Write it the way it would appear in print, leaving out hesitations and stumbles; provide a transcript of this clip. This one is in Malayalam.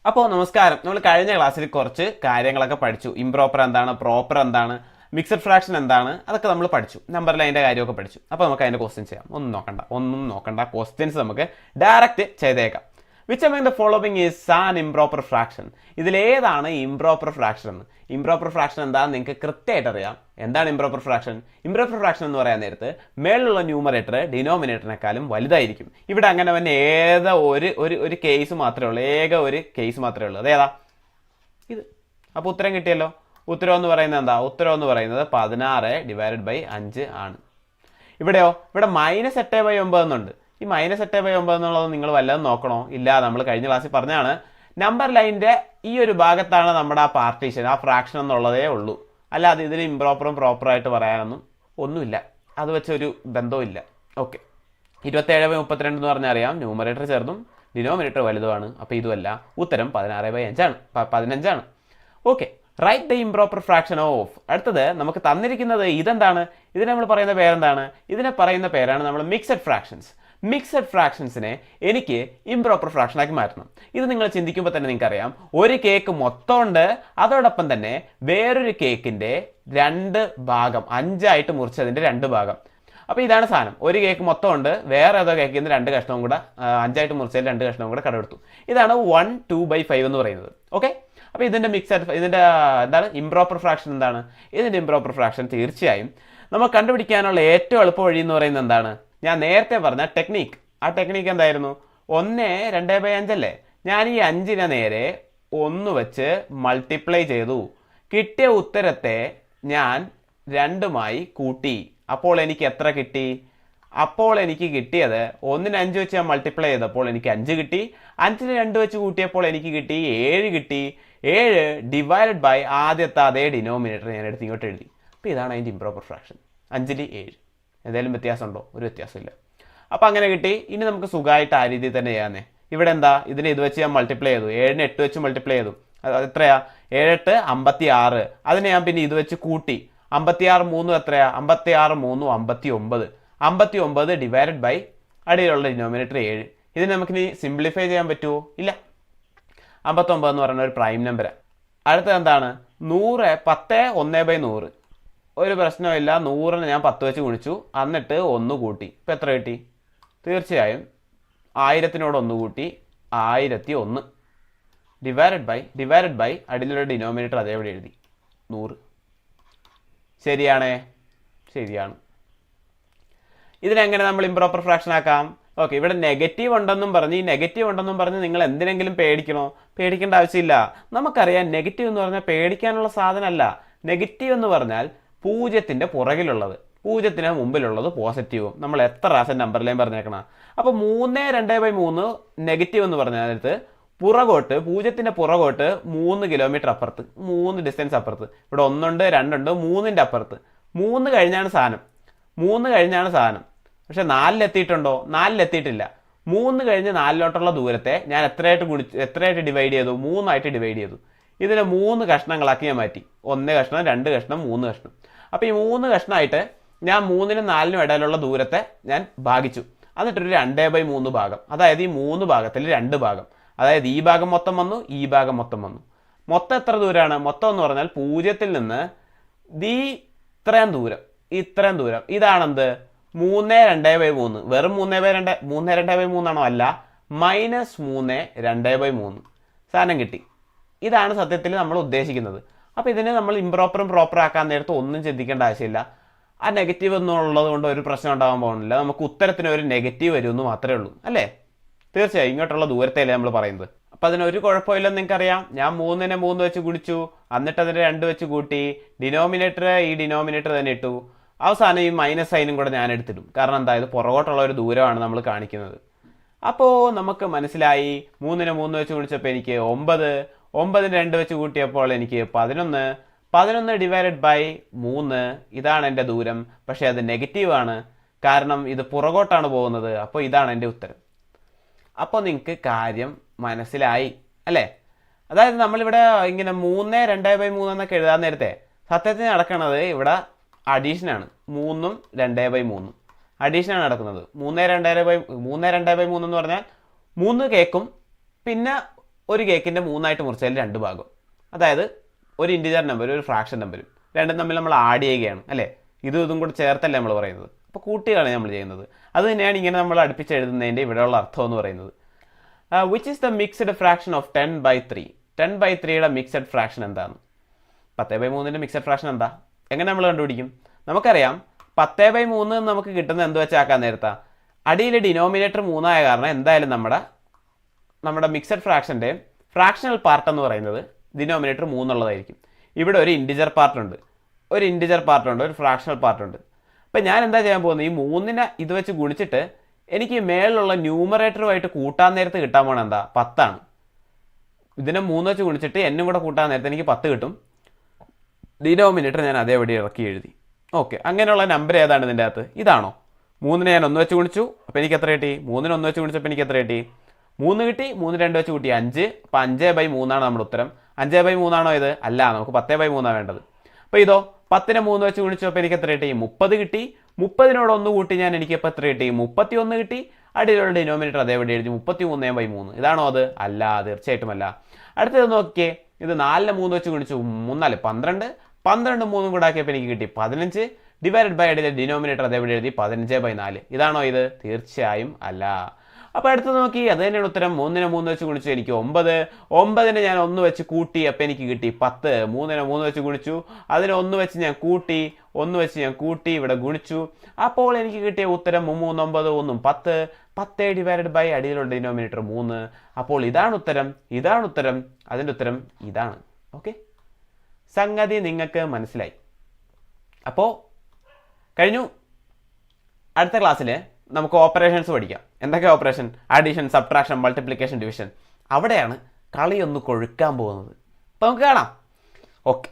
അപ്പോൾ നമസ്കാരം. നമ്മൾ കഴിഞ്ഞ ക്ലാസ്സിൽ കുറച്ച് കാര്യങ്ങളൊക്കെ പഠിച്ചു. ഇംപ്രോപ്പർ എന്താണ്, പ്രോപ്പർ എന്താണ്, മിക്സഡ് ഫ്രാക്ഷൻ എന്താണ്, അതൊക്കെ നമ്മൾ പഠിച്ചു. നമ്പർ ലൈൻ്റെ കാര്യമൊക്കെ പഠിച്ചു. അപ്പോൾ നമുക്ക് അതിൻ്റെ ക്വസ്റ്റ്യൻസ് ചെയ്യാം. ഒന്നും നോക്കണ്ട, ക്വസ്റ്റ്യൻസ് നമുക്ക് ഡയറക്റ്റ് ചെയ്തേക്കാം. Which among the following is an improper fraction? ഇതിലേതാണ് ഇംപ്രോപ്പർ ഫ്രാക്ഷൻ എന്ന്? ഇംപ്രോപ്പർ ഫ്രാക്ഷൻ എന്താണെന്ന് നിങ്ങൾക്ക് കൃത്യമായിട്ട് അറിയാം. എന്താണ് ഇംപ്രോപ്പർ ഫ്രാക്ഷൻ? ഇംപ്രോപ്പർ ഫ്രാക്ഷൻ എന്ന് പറയാൻ നേരത്ത് മേളിലുള്ള ന്യൂമറേറ്റർ ഡിനോമിനേറ്ററിനേക്കാളും വലുതായിരിക്കും. ഇവിടെ അങ്ങനെ തന്നെ ഒരു കേസ് മാത്രമേ ഉള്ളൂ, ഒരു കേസ് മാത്രമേ ഉള്ളൂ. അതേതാ? ഇത്. അപ്പോൾ ഉത്തരം കിട്ടിയല്ലോ. ഉത്തരം എന്ന് പറയുന്നത് എന്താ? ഉത്തരം എന്ന് പറയുന്നത് 16/5 ആണ്. ഇവിടെയോ? ഇവിടെ -8/9 എന്നുണ്ട്. ഈ -8/9 എന്നുള്ളത് നിങ്ങൾ വല്ലതും നോക്കണോ? ഇല്ല, നമ്മൾ കഴിഞ്ഞ ക്ലാസ്സിൽ പറഞ്ഞാണ് നമ്പർ ലൈനിൻ്റെ ഈ ഒരു ഭാഗത്താണ് നമ്മുടെ ആ പാർട്ടീഷൻ, ആ ഫ്രാക്ഷൻ എന്നുള്ളതേ ഉള്ളൂ. അല്ലാതെ ഇതിന് ഇംപ്രോപ്പറും പ്രോപ്പറായിട്ട് പറയാനൊന്നും ഒന്നുമില്ല. അത് വെച്ചൊരു ബന്ധവും ഇല്ല. ഓക്കെ, 27/32 എന്ന് പറഞ്ഞാൽ അറിയാം, ന്യൂമറേറ്റർ ചെറുതും ഡിനോമിനേറ്റർ വലുതുമാണ്. അപ്പോൾ ഇതുമല്ല. ഉത്തരം 16/5 ആണ്. Okay, write the improper fraction of. അടുത്തത് നമുക്ക് തന്നിരിക്കുന്നത് ഇതെന്താണ്? ഇതിനെ നമ്മൾ പറയുന്ന പേരെന്താണ്? ഇതിനെ പറയുന്ന പേരാണ് നമ്മൾ മിക്സഡ് ഫ്രാക്ഷൻസ്. മിക്സഡ് ഫ്രാക്ഷൻസിനെ എനിക്ക് ഇംപ്രോപ്പർ ഫ്രാക്ഷനാക്കി മാറ്റണം. ഇത് നിങ്ങൾ ചിന്തിക്കുമ്പോൾ തന്നെ നിങ്ങൾക്കറിയാം, ഒരു കേക്ക് മൊത്തം ഉണ്ട്, അതോടൊപ്പം തന്നെ വേറൊരു കേക്കിൻ്റെ 2 ഭാഗം, 5ആയിട്ട് മുറിച്ചതിൻ്റെ 2 ഭാഗം. അപ്പോൾ ഇതാണ് സാധനം. ഒരു കേക്ക് മൊത്തം ഉണ്ട്, വേറെ ഏതോ കേക്കിൽ നിന്ന് 2 കഷ്ണവും കൂടെ 5ആയിട്ട് മുറിച്ചതിൽ 2 കഷ്ണവും കൂടെ കടമെടുത്തു. ഇതാണ് 1/2/5 എന്ന് പറയുന്നത്. ഓക്കെ, അപ്പോൾ ഇതിൻ്റെ എന്താണ് ഇംപ്രോപ്പർ ഫ്രാക്ഷൻ? എന്താണ് ഇതിൻ്റെ ഇംപ്രോപ്പർ ഫ്രാക്ഷൻ? തീർച്ചയായും നമുക്ക് കണ്ടുപിടിക്കാനുള്ള ഏറ്റവും എളുപ്പ വഴി എന്ന് പറയുന്നത് എന്താണ്? ഞാൻ നേരത്തെ പറഞ്ഞ ടെക്നീക്ക്. ആ ടെക്നീക്ക് എന്തായിരുന്നു? 1/2/5 അല്ലേ? ഞാൻ ഈ 5നെ നേരെ 1 വെച്ച് മൾട്ടിപ്ലൈ ചെയ്തു. കിട്ടിയ ഉത്തരത്തെ ഞാൻ 2മായി കൂട്ടി. അപ്പോൾ എനിക്ക് എത്ര കിട്ടി? അപ്പോൾ എനിക്ക് കിട്ടിയത് 1ന് 5 വെച്ച് ഞാൻ മൾട്ടിപ്ലൈ ചെയ്തപ്പോൾ എനിക്ക് 5 കിട്ടി. 5ന് 2 വെച്ച് കൂട്ടിയപ്പോൾ എനിക്ക് കിട്ടി 7 കിട്ടി. 7 ആദ്യത്തെ അതേ ഡിനോമിനേറ്റർ ഞാൻ എടുത്ത് ഇങ്ങോട്ട് എഴുതി. അപ്പോൾ ഇതാണ് അതിൻ്റെ ഇംപ്രോപ്പർ ഫ്രാക്ഷൻ. 5ൽ 7. എന്തെങ്കിലും വ്യത്യാസമുണ്ടോ? ഒരു വ്യത്യാസമില്ല. അപ്പോൾ അങ്ങനെ കിട്ടി. ഇനി നമുക്ക് സുഖമായിട്ട് ആ രീതിയിൽ തന്നെ ചെയ്യാന്നേ. ഇവിടെ എന്താ? ഇതിനെ ഇത് വെച്ച് ഞാൻ മൾട്ടിപ്ലൈ ചെയ്തു. 7ന് 8 വെച്ച് മൾട്ടിപ്ലൈ ചെയ്തു. അത് എത്രയാ? 7 8 56. അതിനെ ഞാൻ പിന്നെ ഇത് വെച്ച് കൂട്ടി. 56 3 എത്രയാ? 56 3 59. 59 അടിയിലുള്ള ഡിനോമിനേറ്റർ 7. ഇതിന് നമുക്കിനി സിംപ്ലിഫൈ ചെയ്യാൻ പറ്റുമോ? ഇല്ല. 59 എന്ന് പറയുന്ന ഒരു പ്രൈം നമ്പറാണ്. അടുത്തത് എന്താണ്? 100 10 1/100. ഒരു പ്രശ്നമില്ല. 100നെ ഞാൻ 10 വെച്ച് ഗുണിച്ചു, എന്നിട്ട് 1 കൂട്ടി. ഇപ്പം എത്ര കിട്ടി? തീർച്ചയായും 1000-നോട് 1 കൂട്ടി 1001 ഡിവൈഡഡ് ബൈ അടിയിലുള്ള ഡിനോമിനേറ്റർ അതേപോലെ എഴുതി 100. ശരിയാണേ? ശരിയാണ്. ഇതിനെങ്ങനെ നമ്മൾ ഇംപ്രോപ്പർ ഫ്രാക്ഷൻ ആക്കാം? ഓക്കെ, ഇവിടെ നെഗറ്റീവ് ഉണ്ടെന്നും പറഞ്ഞ് നിങ്ങൾ എന്തിനെങ്കിലും പേടിക്കണോ? പേടിക്കേണ്ട ആവശ്യമില്ല. നമുക്കറിയാം നെഗറ്റീവ് എന്ന് പറഞ്ഞാൽ പേടിക്കാനുള്ള സാധനമല്ല. നെഗറ്റീവ് എന്ന് പറഞ്ഞാൽ 0ൻ്റെ പുറകിലുള്ളത്, 0ന് മുമ്പിലുള്ളത് പോസിറ്റീവും. നമ്മൾ എത്ര പ്രാവശ്യം നമ്പർ ലൈൻ പറഞ്ഞേക്കണം? അപ്പോൾ 3/2/3 നെഗറ്റീവ് എന്ന് പറഞ്ഞാൽ പുറകോട്ട്, 0ൻ്റെ പുറകോട്ട് 3 കിലോമീറ്റർ അപ്പുറത്ത്, 3 ഡിസ്റ്റൻസ് അപ്പുറത്ത്. ഇവിടെ 1 ഉണ്ട്, 2 ഉണ്ട്, 3ൻ്റെ അപ്പുറത്ത്. 3 കഴിഞ്ഞാണ് സാധനം. പക്ഷെ 4 എത്തിയിട്ടുണ്ടോ? 4 എത്തിയിട്ടില്ല. 3 കഴിഞ്ഞ് 4ലോട്ടുള്ള ദൂരത്തെ ഞാൻ എത്രയായിട്ട് ഡിവൈഡ് ചെയ്തു? 3ആയിട്ട് ഡിവൈഡ് ചെയ്തു. ഇതിനെ 3 കഷ്ണങ്ങളാക്കി ഞാൻ മാറ്റി. 1 കഷ്ണം, 2 കഷ്ണം, 3 കഷ്ണം. അപ്പോൾ ഈ 3 കഷ്ണമായിട്ട് ഞാൻ 3നും 4നും ഇടയിലുള്ള ദൂരത്തെ ഞാൻ ഭാഗിച്ചു. എന്നിട്ടൊരു 2/3 ഭാഗം, അതായത് ഈ 3 ഭാഗത്തിൽ 2 ഭാഗം, അതായത് ഈ ഭാഗം മൊത്തം വന്നു, ഈ ഭാഗം മൊത്തം വന്നു. മൊത്തം എത്ര ദൂരമാണ്? മൊത്തം എന്ന് പറഞ്ഞാൽ 0ൽ നിന്ന് ഇത്രയും ദൂരം. ഇതാണെന്ത്? 3/2/3. വെറും 3/2/3 ആണോ? അല്ല, -3/2/3 സാധനം കിട്ടി. ഇതാണ് സത്യത്തിൽ നമ്മൾ ഉദ്ദേശിക്കുന്നത്. അപ്പോൾ ഇതിനെ നമ്മൾ ഇംപ്രോപ്പറും പ്രോപ്പർ ആക്കാൻ നേരത്ത് ഒന്നും ചിന്തിക്കേണ്ട ആവശ്യമില്ല. ആ നെഗറ്റീവ് എന്നുള്ളത് കൊണ്ട് ഒരു പ്രശ്നം ഉണ്ടാകാൻ പോകുന്നില്ല. നമുക്ക് ഉത്തരത്തിന് ഒരു നെഗറ്റീവ് വരുമെന്ന് മാത്രമേ ഉള്ളൂ, അല്ലേ? തീർച്ചയായും ഇങ്ങോട്ടുള്ള ദൂരത്തെയല്ലേ നമ്മൾ പറയുന്നത്. അപ്പോൾ അതിനൊരു കുഴപ്പമില്ലെന്ന് നിങ്ങൾക്കറിയാം. ഞാൻ 3നെ 3 വെച്ച് ഗുണിച്ചു, എന്നിട്ട് അതിനെ 2 വെച്ച് കൂട്ടി, ഈ ഡിനോമിനേറ്റർ തന്നെ ഇട്ടു. അവസാനം ഈ മൈനസ് സൈനും കൂടെ ഞാൻ എടുത്തിടും. കാരണം എന്താ? ഇത് പുറകോട്ടുള്ള ഒരു ദൂരമാണ് നമ്മൾ കാണിക്കുന്നത്. അപ്പോൾ നമുക്ക് മനസ്സിലായി. 3നെ 3 വെച്ച് ഗുണിച്ചപ്പോൾ എനിക്ക് 9, 9ന് 2 വെച്ച് കൂട്ടിയപ്പോൾ എനിക്ക് 11 ഡിവൈഡഡ് ബൈ 3. ഇതാണ് എൻ്റെ ദൂരം. പക്ഷേ അത് നെഗറ്റീവാണ്, കാരണം ഇത് പുറകോട്ടാണ് പോകുന്നത്. അപ്പോൾ ഇതാണ് എൻ്റെ ഉത്തരം. അപ്പോൾ നിങ്ങൾക്ക് കാര്യം മനസ്സിലായി അല്ലേ? അതായത് നമ്മളിവിടെ ഇങ്ങനെ 3/2/3 എന്നൊക്കെ എഴുതാൻ നേരത്തെ സത്യത്തിൽ നടക്കുന്നത് ഇവിടെ അഡീഷനാണ്. 3ഉം 2/3 അഡീഷനാണ് നടക്കുന്നത്. 3/2/3 എന്ന് പറഞ്ഞാൽ 3 കേക്കും പിന്നെ ഒരു കേക്കിൻ്റെ 3ആയിട്ട് മുറിച്ചതിൽ 2 ഭാഗം, അതായത് ഒരു ഇൻറ്റിജർ നമ്പരും ഒരു ഫ്രാക്ഷൻ നമ്പരും രണ്ടും തമ്മിൽ നമ്മൾ ആഡ് ചെയ്യുകയാണ് അല്ലേ. ഇതും കൂടെ ചേർത്തല്ലേ നമ്മൾ പറയുന്നത്. അപ്പോൾ കൂട്ടുകയാണ് നമ്മൾ ചെയ്യുന്നത്. അത് തന്നെയാണ് ഇങ്ങനെ നമ്മൾ അടുപ്പിച്ച് എഴുതുന്നതിൻ്റെ ഇവിടെയുള്ള അർത്ഥം എന്ന് പറയുന്നത്. Which is the mixed fraction of 10/3? 10/3യുടെ മിക്സഡ് ഫ്രാക്ഷൻ എന്താണ്? 10/3ൻ്റെ മിക്സഡ് ഫ്രാക്ഷൻ എന്താ? എങ്ങനെ നമ്മൾ കണ്ടുപിടിക്കും? നമുക്കറിയാം 10/3 നമുക്ക് കിട്ടുന്നത് എന്ത് വെച്ചാക്കാൻ നേരത്താ, അടിയിൽ ഡിനോമിനേറ്റർ 3 ആയ കാരണം എന്തായാലും നമ്മുടെ മിക്സഡ് ഫ്രാക്ഷൻ്റെ ഫ്രാക്ഷണൽ പാർട്ട് എന്ന് പറയുന്നത് ഡിനോമിനേറ്റർ 3 ഉള്ളതായിരിക്കും. ഇവിടെ ഒരു ഇൻറ്റിജർ പാർട്ടുണ്ട്, ഒരു ഫ്രാക്ഷണൽ പാർട്ടുണ്ട്. അപ്പം ഞാൻ എന്താ ചെയ്യാൻ പോകുന്നത്, ഈ 3നെ ഇത് വെച്ച് ഗുണിച്ചിട്ട് എനിക്ക് മേളിലുള്ള ന്യൂമറേറ്ററുമായിട്ട് കൂട്ടാൻ നേരത്ത് കിട്ടാൻ പോകണം എന്താ, 10 ആണ്. ഇതിനെ 3 വെച്ച് ഗുണിച്ചിട്ട് എന്നും കൂടെ കൂട്ടാൻ നേരത്ത് എനിക്ക് 10 കിട്ടും. ഡിനോമിനേറ്റർ ഞാൻ അതേപടി ഇറക്കി എഴുതി. ഓക്കെ, അങ്ങനെയുള്ള നമ്പർ ഏതാണ് ഇതിൻ്റെ അകത്ത്? ഇതാണോ? 3നെ ഞാൻ 1 വെച്ച് ഗുണിച്ചു, അപ്പോൾ എനിക്ക് എത്ര കിട്ടി? 3നെ 1 വെച്ച് ഗുണിച്ചപ്പോൾ എനിക്ക് എത്ര കിട്ടി? 3 കിട്ടി. 3 2 വെച്ച് കൂട്ടി 5. അപ്പോൾ 5/3 നമ്മുടെ ഉത്തരം. 5/3 ആണോ ഇത്? അല്ല, നമുക്ക് 10/3 വേണ്ടത്. അപ്പോൾ ഇതോ 10നെ 3 വെച്ച് ഗുണിച്ചപ്പോൾ എനിക്ക് എത്ര കിട്ടി? 30 കിട്ടി. 30നോട് 1 കൂട്ടി എനിക്ക് ഇപ്പോൾ എത്ര കിട്ടി? 31 കിട്ടി. അടിയിലുള്ള ഡിനോമിനേറ്റർ അതേപടി എഴുതി 33/3. ഇതാണോ അത്? അല്ല, തീർച്ചയായിട്ടും അല്ല. അടുത്തത് നോക്കിയേ, ഇത് 4നെ 3 വെച്ച് ഗുണിച്ചു, 3 12. 12 3 കൂടെ ആക്കിയപ്പോൾ എനിക്ക് കിട്ടി 15. ഡിവൈഡഡ് ബൈ അടിയിലെ ഡിനോമിനേറ്റർ അതേപടി എഴുതി 15/4. ഇതാണോ ഇത്? തീർച്ചയായും അല്ല. അപ്പോൾ അടുത്ത് നോക്കി, അത് തന്നെയാണ് ഉത്തരം. 3നെ 3 വെച്ച് ഗുണിച്ചു എനിക്ക് 9. 9നെ ഞാൻ 1 വെച്ച് കൂട്ടി, അപ്പോൾ എനിക്ക് കിട്ടി 10. 3നെ 3 വെച്ച് ഗുണിച്ചു, അതിനെ 1 വെച്ച് ഞാൻ കൂട്ടി, ഇവിടെ ഗുണിച്ചു. അപ്പോൾ എനിക്ക് കിട്ടിയ ഉത്തരം 3 9 1 10. 10 ഡിവൈഡഡ് ബൈ അടിയിലുള്ള ഡിനോമിനേറ്റർ 3. അപ്പോൾ ഇതാണ് ഉത്തരം. അതിൻ്റെ ഉത്തരം ഇതാണ്. ഓക്കെ, സംഗതി നിങ്ങൾക്ക് മനസ്സിലായി. അപ്പോൾ കഴിഞ്ഞു. അടുത്ത ക്ലാസ്സിൽ നമുക്ക് ഓപ്പറേഷൻസ് പഠിക്കാം. എന്തൊക്കെ operation? Addition, subtraction, multiplication, division. അവിടെയാണ് കളി ഒന്ന് കൊഴുക്കാൻ പോകുന്നത്. അപ്പോൾ നമുക്ക് കാണാം. ഓക്കെ.